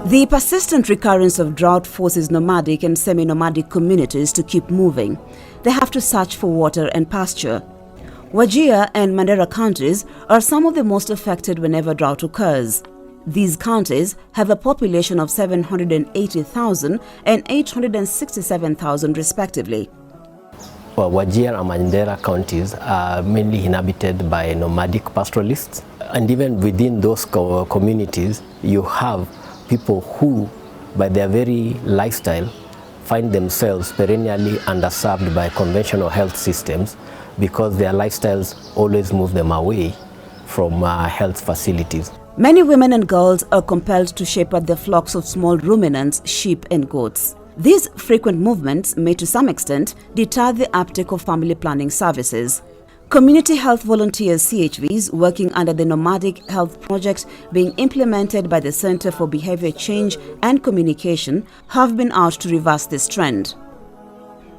The persistent recurrence of drought forces nomadic and semi-nomadic communities to keep moving. They have to search for water and pasture. Wajir and Mandera counties are some of the most affected whenever drought occurs. These counties have a population of 780,000 and 867,000 respectively. Well, Wajir and Mandera counties are mainly inhabited by nomadic pastoralists, and even within those communities you have people who, by their very lifestyle, find themselves perennially underserved by conventional health systems because their lifestyles always move them away from health facilities. Many women and girls are compelled to shepherd their flocks of small ruminants, sheep and goats. These frequent movements may to some extent deter the uptake of family planning services. Community health volunteers CHVs working under the Nomadic Health Project being implemented by the Center for Behaviour Change and Communication have been out to reverse this trend.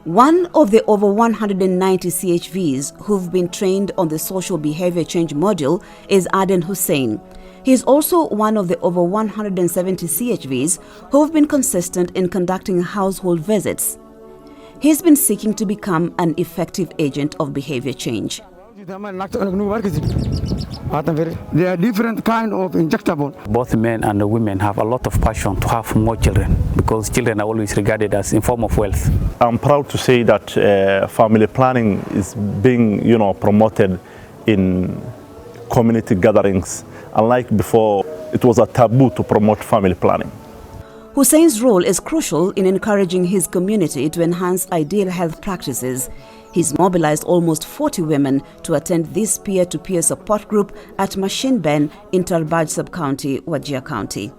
One of the over 190 CHVs who've been trained on the social behaviour change module is Aden Hussein. He is also one of the over 170 CHVs who have been consistent in conducting household visits. He's been seeking to become an effective agent of behavior change. They are different kind of injectable. Both men and the women have a lot of passion to have more children because children are always regarded as a form of wealth. I'm proud to say that family planning is being, promoted in community gatherings. Unlike before, it was a taboo to promote family planning. Hussein's role is crucial in encouraging his community to enhance ideal health practices. He's mobilized almost 40 women to attend this peer-to-peer support group at Machine Ben in Tarbaj Sub-County, Wajir County.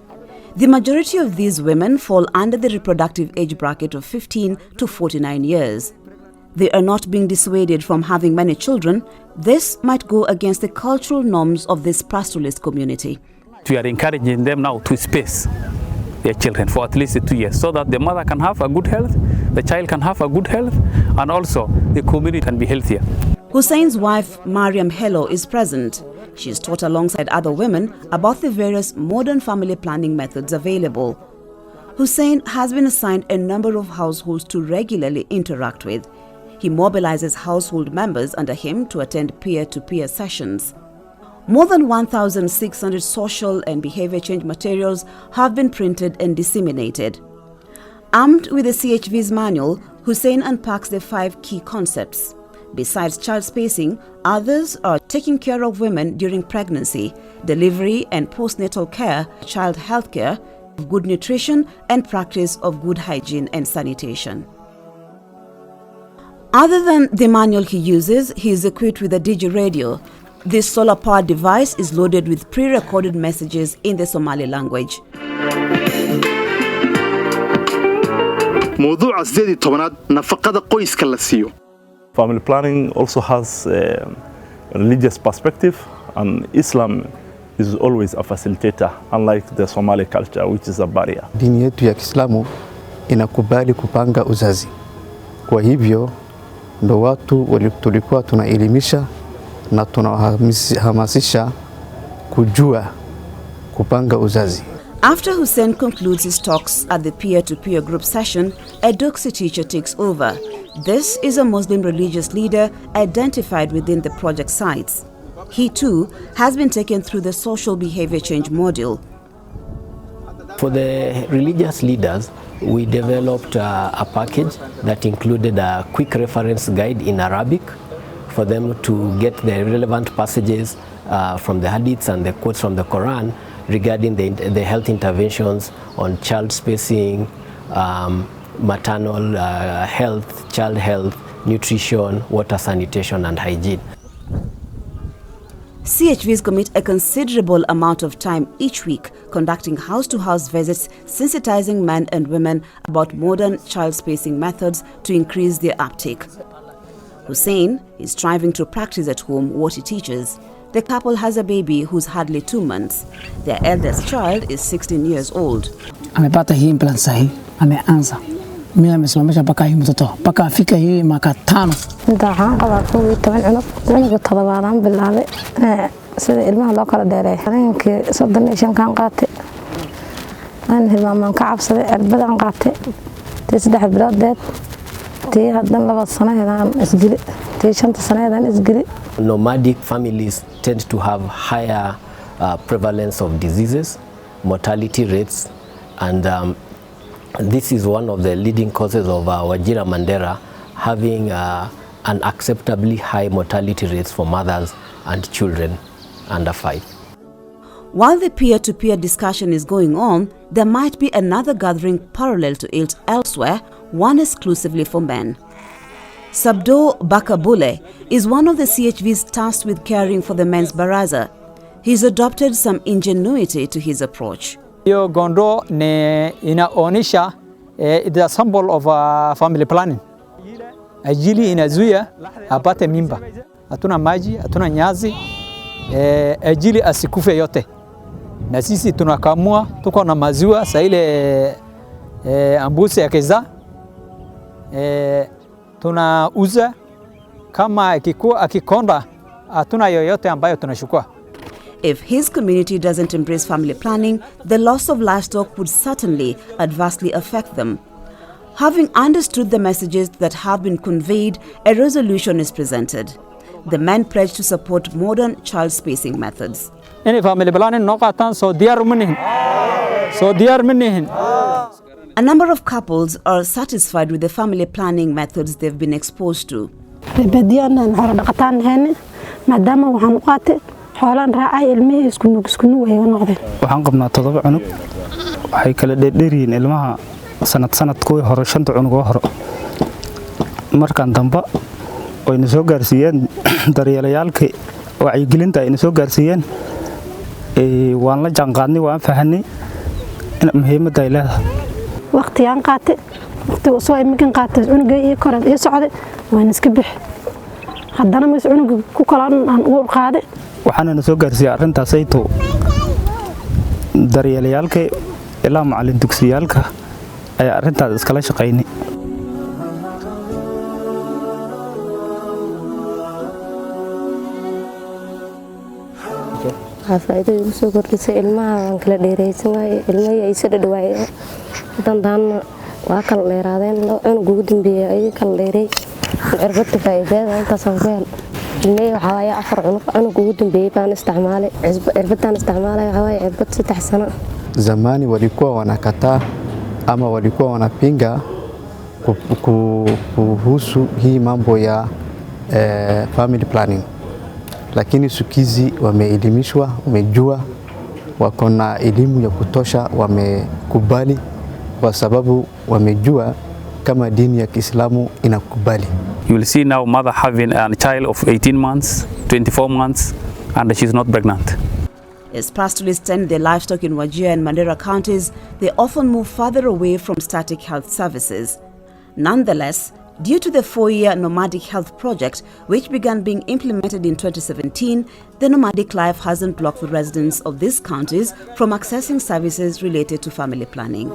The majority of these women fall under the reproductive age bracket of 15 to 49 years. They are not being dissuaded from having many children. This might go against the cultural norms of this pastoralist community. We are encouraging them now to space their children for at least 2 years so that the mother can have a good health, the child can have a good health, and also the community can be healthier. Hussein's wife, Mariam Hello, is present. She is taught alongside other women about the various modern family planning methods available. Hussein has been assigned a number of households to regularly interact with. He mobilizes household members under him to attend peer-to-peer sessions. More than 1,600 social and behavior change materials have been printed and disseminated. Armed with the CHV's manual, Hussein unpacks the 5 key concepts. Besides child spacing, others are taking care of women during pregnancy, delivery and postnatal care, child health care, good nutrition and practice of good hygiene and sanitation. Other than the manual he uses, he is equipped with a digi radio. This solar-powered device is loaded with pre-recorded messages in the Somali language. Family planning also has a religious perspective, and Islam is always a facilitator, unlike the Somali culture, which is a barrier. Dini yetu ya Kiislamu inakubali kupanga uzazi. Kwa hivyo ndo watu tulikuwa tunaelimisha na tunahamasisha kujua kupanga uzazi. After Hussein concludes his talks at the peer-to-peer group session, a Duksi teacher takes over. This is a Muslim religious leader identified within the project sites. He too has been taken through the social behavior change module. For the religious leaders, we developed a package that included a quick reference guide in Arabic for them to get the relevant passages from the hadiths and the quotes from the Quran regarding the health interventions on child spacing, maternal health, child health, nutrition, water sanitation and hygiene. CHVs commit a considerable amount of time each week conducting house-to-house visits, sensitizing men and women about modern child spacing methods to increase their uptake. Hussein is striving to practice at home what he teaches. The couple has a baby who's hardly 2 months. Their eldest child is 16 years old. Amepata hii implant sahi, ameanza. Mimi nimesimamisha mpaka hii mtoto, mpaka afika hii mwaka 5. Intaan qaba 12 cunug todobaadan bilaabay sida ilmaha loo kala dheereeyay. Habeenkii 35 kan qaatay. أنا hilmaamaan ka cabsaday cirbadaan qaatay tii 3 biloodeed tii hadan 2 sanadeedaan isgili tii 5 sanadeedaan isgili. Nomadic families tend to have higher prevalence of diseases, mortality rates, and this is one of the leading causes of Wajir and Mandera having unacceptably high mortality rates for mothers and children under 5. While the peer-to-peer discussion is going on, there might be another gathering parallel to it elsewhere, one exclusively for men. Sabdo Bakabule is one of the CHVs tasked with caring for the men's baraza. He's adopted some ingenuity to his approach. Hiyo gondo inaonyesha the symbol of family planning. Ajili inazuia apate mimba. Hatuna maji, hatuna nyazi, ajili asikufe yote. Na sisi tunakamua, tuko na maziwa saa ile ambusi ya keza. Tunauza kama akikonda hatuna yoyote ambayo tunachukua. If his community doesn't embrace family planning, the loss of livestock would certainly adversely affect them. Having understood the messages that have been conveyed, a resolution is presented. The men pledge to support modern child spacing methods. Any family planning no qatan so diyaar manihin. A number of couples are satisfied with the family planning methods they've been exposed to. Badiyana hore dhaqataan hayne maadaama waxaan u qaatay xoolaan raacay ilmihii isku way noqdeen. Waxaan qabnaa 7 cunug waxay kala dheeriin ilmaha sanad kuwii hore 5 cunug oo hore markaan damba wayna soo gaarsiiyeen daryeelayaalka wacyigelinta ayna soo gaarsiiyeen waan la jaanqaadnay waan fahanay in muhiimadda ay leedahay. waqti aan qaatay waqti soo imkan qaatay cunuga iyo korad iyo socday waan iska bix haddana ma cunuga ku kala aan u qaaday waxaana soo gaarsiiyay arintaas ay to daryeelayaalka ilaa macallin dugsiyaalka ayaa arintaas iskala shaqeynay. faa'iido ugu soo kordhisay ilmaha aan kala dheereysan waay ilmaha ay sida dhawaayeen dandan waa kala dheeraadeen cunug ugu dambeeyay ay kala dheeray cirbadda faa'iidada intaas aan ku hel ilmaha waxa waaya 4 cunug ugu dambeeyay baan isticmaalay cirbaddan isticmaalay waxa waaya cirbad 3 sano. Zamani walikuwa wanakataa ama walikuwa wanapinga kuhusu hii mambo ya family planning, lakini sikizi wameelimishwa, wamejua, wako na elimu ya kutosha, wamekubali kwa sababu wamejua kama dini ya Kiislamu inakubali. You will see now mother having a child of 18 months, 24 months, and she's not pregnant. As pastoralists tend their livestock in Wajir and Mandera counties, they often move further away from static health services. Nonetheless, due to the 4-year Nomadic Health Project, which began being implemented in 2017, the nomadic life hasn't blocked the residents of these counties from accessing services related to family planning.